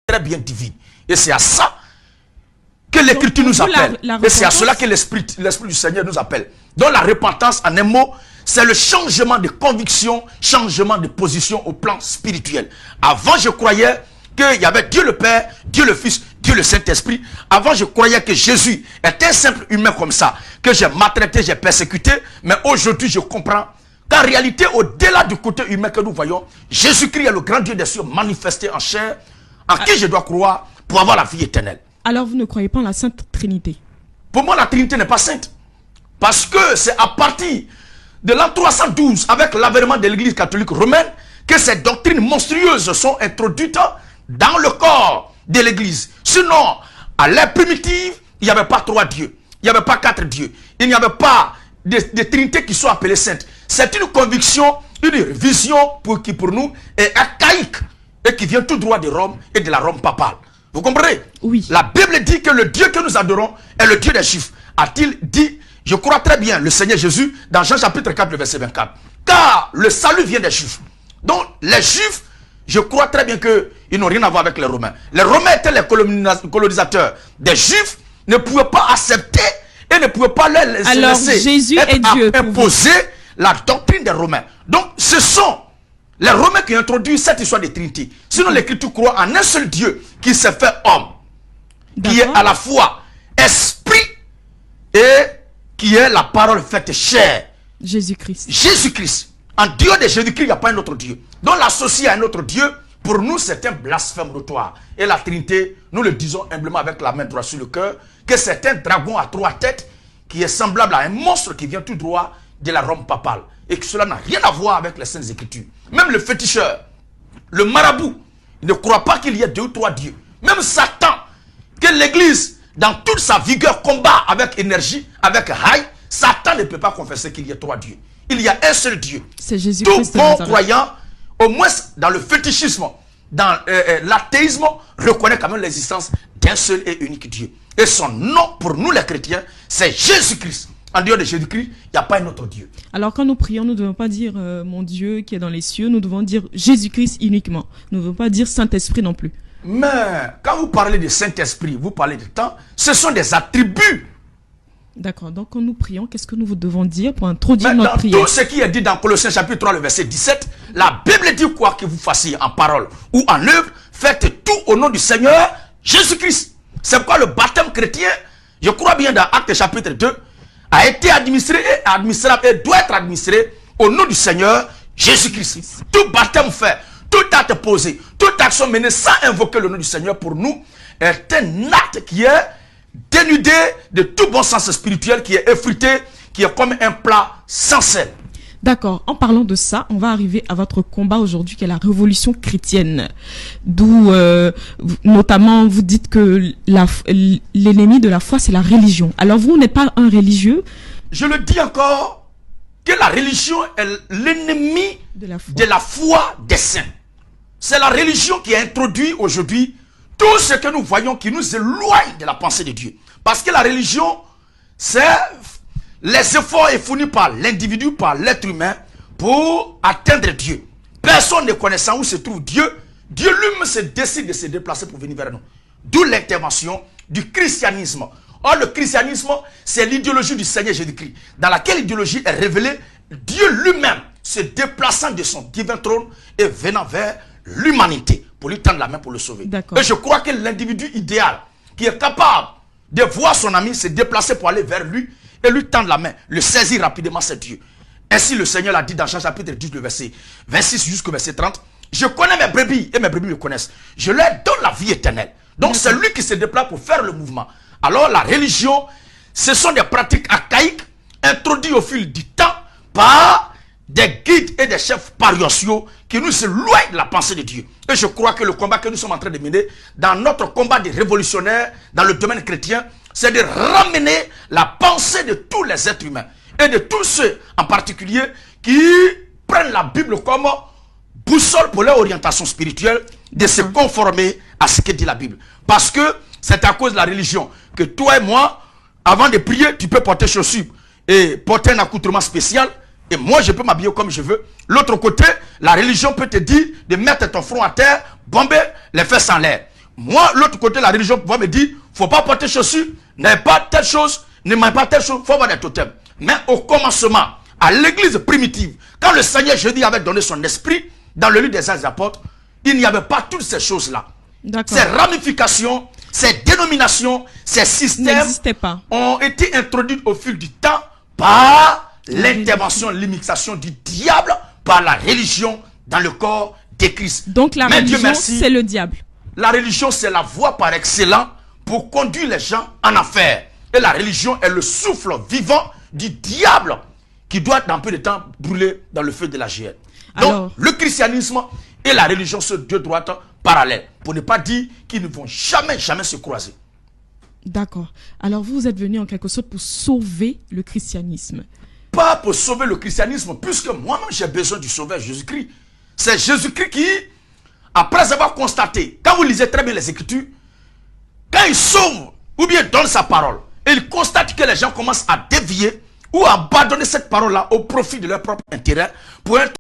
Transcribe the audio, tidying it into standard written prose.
très bien divine. Et c'est à ça que l'Écriture nous appelle. Et c'est à cela que l'Esprit du Seigneur nous appelle. Donc la repentance, en un mot, c'est le changement de conviction, changement de position au plan spirituel. Avant, je croyais qu'il y avait Dieu le Père, Dieu le Fils, Dieu le Saint-Esprit. Avant, je croyais que Jésus était un simple humain comme ça, que j'ai maltraité, j'ai persécuté. Mais aujourd'hui, je comprends qu'en réalité, au-delà du côté humain que nous voyons, Jésus-Christ est le grand Dieu des cieux manifesté en chair, en qui je dois croire pour avoir la vie éternelle. Alors vous ne croyez pas en la Sainte Trinité? Pour moi, la Trinité n'est pas sainte. Parce que c'est à partir de l'an 312, avec l'avènement de l'Église catholique romaine, que ces doctrines monstrueuses sont introduites dans le corps de l'Église. Sinon, à l'ère primitive, il n'y avait pas 3 dieux. Il n'y avait pas 4 dieux. Il n'y avait pas de trinités qui sont appelées saintes. C'est une conviction, une vision qui pour nous est archaïque et qui vient tout droit de Rome et de la Rome papale. Vous comprenez? Oui. La Bible dit que le Dieu que nous adorons est le Dieu des Juifs. A-t-il dit, je crois très bien, le Seigneur Jésus, dans Jean chapitre 4, le verset 24. Car le salut vient des Juifs. Donc, les Juifs, je crois très bien qu'ils n'ont rien à voir avec les Romains. Les Romains étaient les colonisateurs. Des Juifs ne pouvaient pas accepter et ne pouvaient pas leur laisser Jésus est Dieu, imposer la doctrine des Romains. Donc, ce sont les Romains qui ont introduit cette histoire de Trinité. Sinon, l'Écriture croit en un seul Dieu qui s'est fait homme, qui est à la fois esprit et qui est la parole faite chair. Jésus-Christ. Jésus-Christ. En Dieu de Jésus-Christ, il n'y a pas un autre Dieu. Donc l'associer à un autre Dieu, pour nous, c'est un blasphème notoire. Et la Trinité, nous le disons humblement avec la main droite sur le cœur, que c'est un dragon à 3 têtes qui est semblable à un monstre qui vient tout droit de la Rome papale. Et que cela n'a rien à voir avec les Saintes Écritures. Même le féticheur, le marabout, il ne croit pas qu'il y ait 2 ou 3 dieux. Même Satan, que l'Église, dans toute sa vigueur, combat avec énergie, avec haï, Satan ne peut pas confesser qu'il y ait 3 dieux. Il y a un seul Dieu. C'est Jésus-Christ. Tout bon croyant, au moins dans le fétichisme, dans l'athéisme, reconnaît quand même l'existence d'un seul et unique Dieu. Et son nom, pour nous les chrétiens, c'est Jésus-Christ. En dehors de Jésus-Christ, il n'y a pas un autre Dieu. Alors quand nous prions, nous ne devons pas dire mon Dieu qui est dans les cieux, nous devons dire Jésus-Christ uniquement. Nous ne devons pas dire Saint-Esprit non plus. Mais quand vous parlez de Saint-Esprit, vous parlez de temps, ce sont des attributs. D'accord, donc quand nous prions, qu'est-ce que nous devons dire pour introduire notre prière? Tout ce qui est dit dans Colossiens chapitre 3, le verset 17, la Bible dit quoi que vous fassiez en parole ou en œuvre, faites tout au nom du Seigneur Jésus-Christ. C'est pourquoi le baptême chrétien, je crois bien dans Actes chapitre 2, a été administré et administrable et doit être administré au nom du Seigneur Jésus-Christ. Tout baptême fait, tout acte posé, toute action menée sans invoquer le nom du Seigneur pour nous est un acte qui est dénudé de tout bon sens spirituel, qui est effrité, qui est comme un plat sans sel. D'accord, en parlant de ça, on va arriver à votre combat aujourd'hui qui est la révolution chrétienne. D'où, notamment, vous dites que l'ennemi de la foi, c'est la religion. Alors vous n'êtes pas un religieux. Je le dis encore, que la religion est l'ennemi de la foi des saints. C'est la religion qui a introduit aujourd'hui tout ce que nous voyons qui nous éloigne de la pensée de Dieu. Parce que la religion, c'est les efforts fournis par l'individu, par l'être humain, pour atteindre Dieu. Personne ne connaissant où se trouve Dieu, Dieu lui-même se décide de se déplacer pour venir vers nous. D'où l'intervention du christianisme. Or, le christianisme, c'est l'idéologie du Seigneur Jésus-Christ, dans laquelle l'idéologie est révélée, Dieu lui-même se déplaçant de son divin trône et venant vers l'humanité pour lui tendre la main pour le sauver. Et je crois que l'individu idéal qui est capable de voir son ami se déplacer pour aller vers lui et lui tendre la main, le saisir rapidement, c'est Dieu. Ainsi le Seigneur l'a dit dans Jean chapitre 10, le verset 26 jusqu'au verset 30. Je connais mes brebis et mes brebis me connaissent. Je leur donne la vie éternelle. Donc c'est lui qui se déplace pour faire le mouvement. Alors la religion, ce sont des pratiques archaïques introduites au fil du temps par des guides et des chefs paroissiaux qui nous éloignent de la pensée de Dieu. Et je crois que le combat que nous sommes en train de mener dans notre combat des révolutionnaires dans le domaine chrétien, c'est de ramener la pensée de tous les êtres humains et de tous ceux en particulier qui prennent la Bible comme boussole pour leur orientation spirituelle, de se conformer à ce que dit la Bible. Parce que c'est à cause de la religion que toi et moi, avant de prier, tu peux porter chaussures et porter un accoutrement spécial. Et moi, je peux m'habiller comme je veux. L'autre côté, la religion peut te dire de mettre ton front à terre, bomber les fesses en l'air. Moi, l'autre côté, la religion va me dire, faut pas porter chaussures, n'aie pas telle chose, ne mange pas telle chose, faut avoir des totems. Mais au commencement, à l'église primitive, quand le Seigneur Jésus avait donné son esprit dans le livre des Actes des Apôtres, il n'y avait pas toutes ces choses-là. Ces ramifications, ces dénominations, ces systèmes ont été introduits au fil du temps par l'intervention, l'immixation du diable, par la religion dans le corps de Christ. Donc la religion, c'est le diable. La religion, c'est la voie par excellence pour conduire les gens en affaires. Et la religion est le souffle vivant du diable qui doit dans peu de temps brûler dans le feu de la géhenne. Donc le christianisme et la religion sont deux droites parallèles, pour ne pas dire qu'ils ne vont jamais se croiser. D'accord. Alors vous êtes venu en quelque sorte pour sauver le christianisme. Pas pour sauver le christianisme, puisque moi-même j'ai besoin du sauveur Jésus-Christ. C'est Jésus-Christ qui, après avoir constaté, quand vous lisez très bien les Écritures, quand il sauve ou bien donne sa parole, et il constate que les gens commencent à dévier ou à abandonner cette parole-là au profit de leur propre intérêt pour être